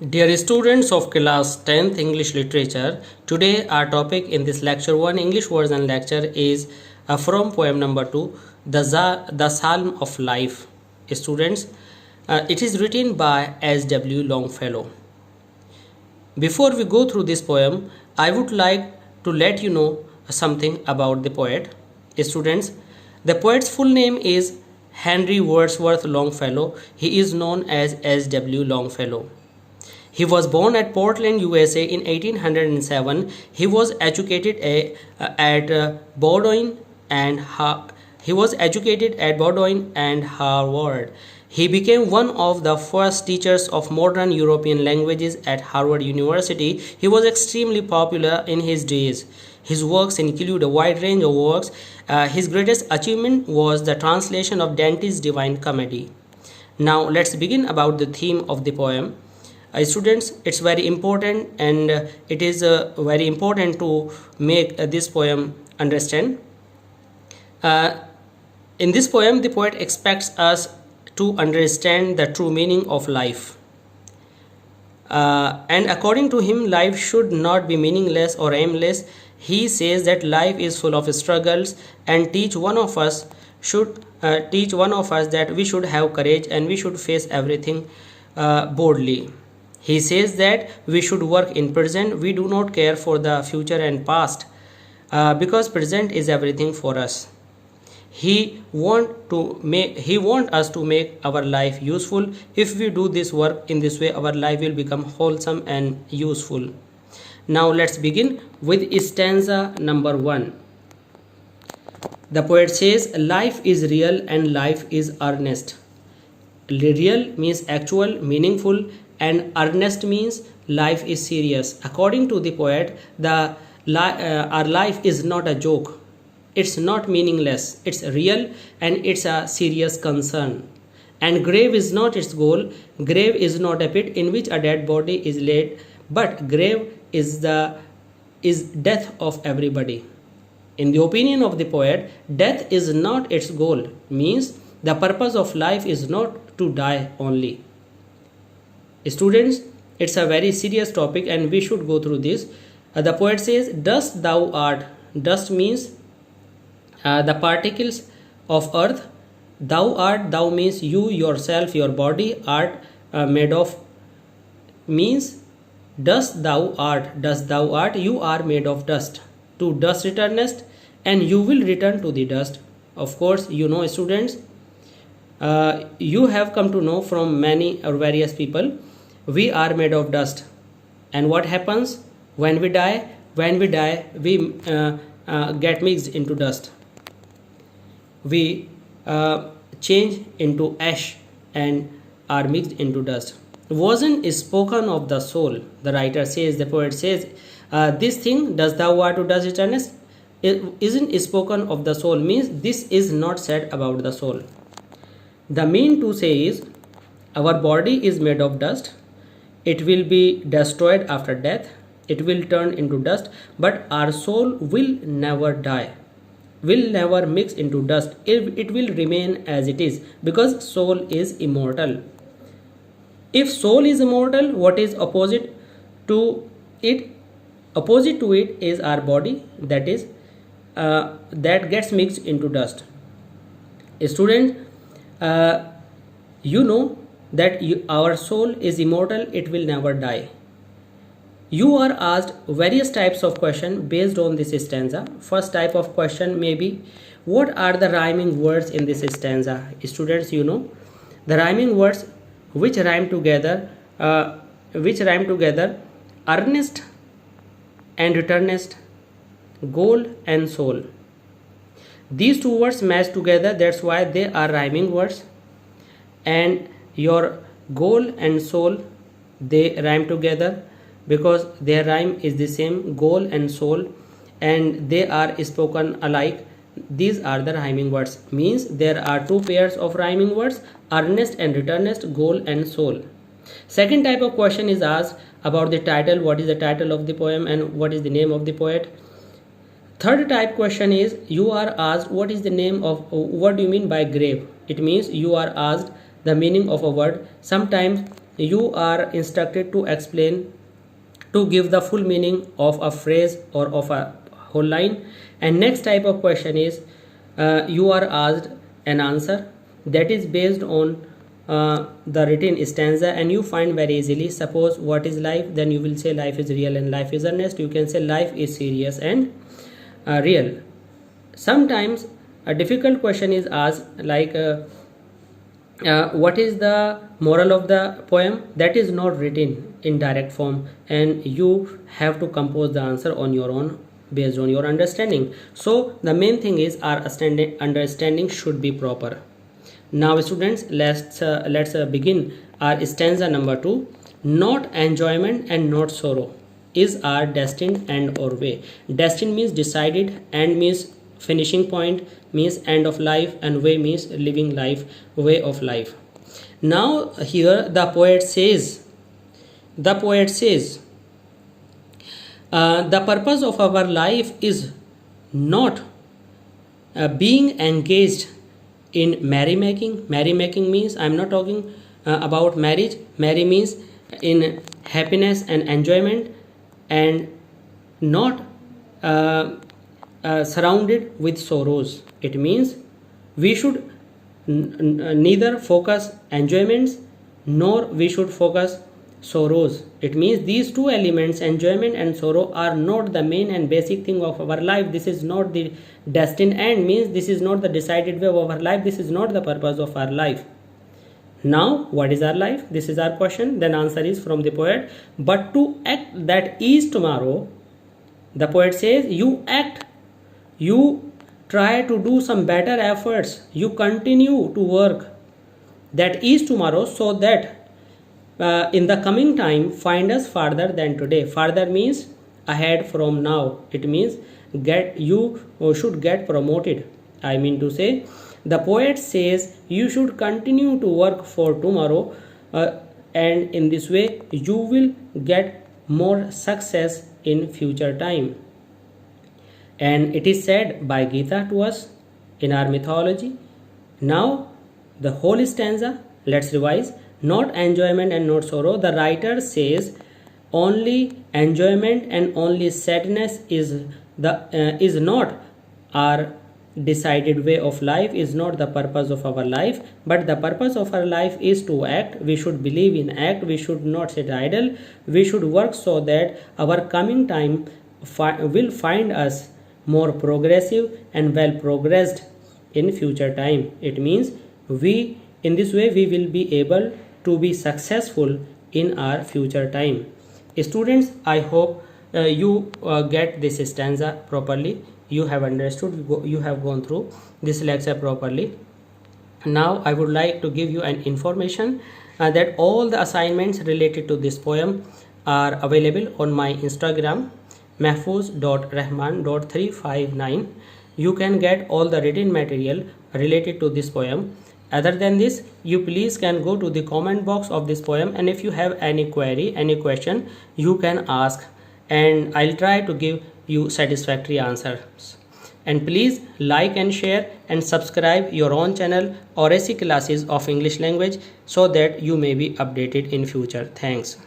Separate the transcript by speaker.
Speaker 1: Dear students of class 10th English Literature, today our topic in this lecture 1 English version lecture is from poem number 2, the Psalm of Life. Students, it is written by S.W. Longfellow. Before we go through this poem, I would like to let you know something about the poet. Students, the poet's full name is Henry Wordsworth Longfellow. He is known as S.W. Longfellow. He was born at Portland, USA in 1807. He was educated at Bowdoin and Harvard. He became one of the first teachers of modern European languages at Harvard University. He was extremely popular in his days. His works include a wide range of works. His greatest achievement was the translation of Dante's Divine Comedy. Now let's begin about the theme of the poem. Students, it's very important and it is very important to make this poem understand. In this poem, the poet expects us to understand the true meaning of life. And according to him, life should not be meaningless or aimless. He says that life is full of struggles and teach one of us that we should have courage and we should face everything boldly. He says that we should work in present. We do not care for the future and past because present is everything for us. He want us to make our life useful. If we do this work in this way, our life will become wholesome and useful. Now let's begin with stanza number 1. The poet says, life is real and life is earnest. Real means actual, meaningful, and earnest means life is serious. According to the poet, our life is not a joke. It's not meaningless. It's real and it's a serious concern. And grave is not its goal. Grave is not a pit in which a dead body is laid, but grave is death of everybody. In the opinion of the poet, death is not its goal. Means the purpose of life is not to die only. Students, it's a very serious topic and we should go through this. The poet says, dust thou art. Dust means the particles of earth. Thou art, thou means you, yourself, your body. Art made of means dust thou art. Dust thou art, you are made of dust. To dust returnest and you will return to the dust. Of course, you know, students, you have come to know from many or various people, we are made of dust. And what happens when we die? When we die, we get mixed into dust. We change into ash and are mixed into dust. Wasn't is spoken of the soul. The writer says, the poet says, this thing, does thou art to dust eternus, isn't spoken of the soul, means this is not said about the soul. The mean to say is, our body is made of dust. It will be destroyed after death. It will turn into dust. But our soul will never die. Will never mix into dust. It will remain as it is because soul is immortal. If soul is immortal, what is opposite to it? Opposite to it is our body, that is that gets mixed into dust. Student, you know that our soul is immortal, it will never die. You are asked various types of question based on this stanza. First type of question may be, what are the rhyming words in this stanza? Students, you know, the rhyming words which rhyme together, earnest and returnest, goal and soul. These two words match together, that's why they are rhyming words. And your goal and soul, they rhyme together because their rhyme is the same, goal and soul, and they are spoken alike. These are the rhyming words. Means there are two pairs of rhyming words, earnest and returnest, goal and soul. Second type of question is asked about the title. What is the title of the poem and what is the name of the poet? Third type question is, you are asked what is the name of, what do you mean by grave? It means you are asked the meaning of a word. Sometimes you are instructed to explain, to give the full meaning of a phrase or of a whole line. And next type of question is you are asked an answer that is based on the written stanza, and you find very easily. Suppose what is life, then you will say life is real and life is earnest. You can say life is serious and real. Sometimes a difficult question is asked like what is the moral of the poem, that is not written in direct form, and you have to compose the answer on your own based on your understanding. So the main thing is our understanding should be proper. Now students, let's begin our stanza number 2. Not enjoyment and not sorrow is our destined end or way. Destined means decided, end means finishing point, means end of life, and way means living life, way of life. Now here the poet says the purpose of our life is not being engaged in merrymaking. Merrymaking means, I am not talking about marriage. Merry means in happiness and enjoyment, and not surrounded with sorrows. It means we should neither focus enjoyments nor we should focus sorrows. It means these two elements, enjoyment and sorrow, are not the main and basic thing of our life. This is not the destined end, means this is not the decided way of our life. This is not the purpose of our life. Now what is our life? This is our question. Then answer is from the poet. But to act, that is tomorrow. The poet says you act, you try to do some better efforts, you continue to work, that is tomorrow, so that in the coming time find us farther than today. Farther means ahead from now. It means you should get promoted. I mean to say, the poet says you should continue to work for tomorrow, and in this way you will get more success in future time. And it is said by Gita to us in our mythology. Now the whole stanza, let's revise. Not enjoyment and not sorrow. The writer says only enjoyment and only sadness is not our decided way of life, is not the purpose of our life. But the purpose of our life is to act. We should believe in act. We should not sit idle. We should work so that our coming time will find us more progressive and well progressed in future time. It means in this way we will be able to be successful in our future time. Students, I hope you get this stanza properly. You have understood, you have gone through this lecture properly. Now I would like to give you an information that all the assignments related to this poem are available on my Instagram, mahfouz.rahman.359. You can get all the written material related to this poem. Other than this, you please can go to the comment box of this poem, and if you have any query, any question, you can ask, and I'll try to give you satisfactory answers. And please like and share and subscribe your own channel or AC classes of English language, so that you may be updated in future. Thanks.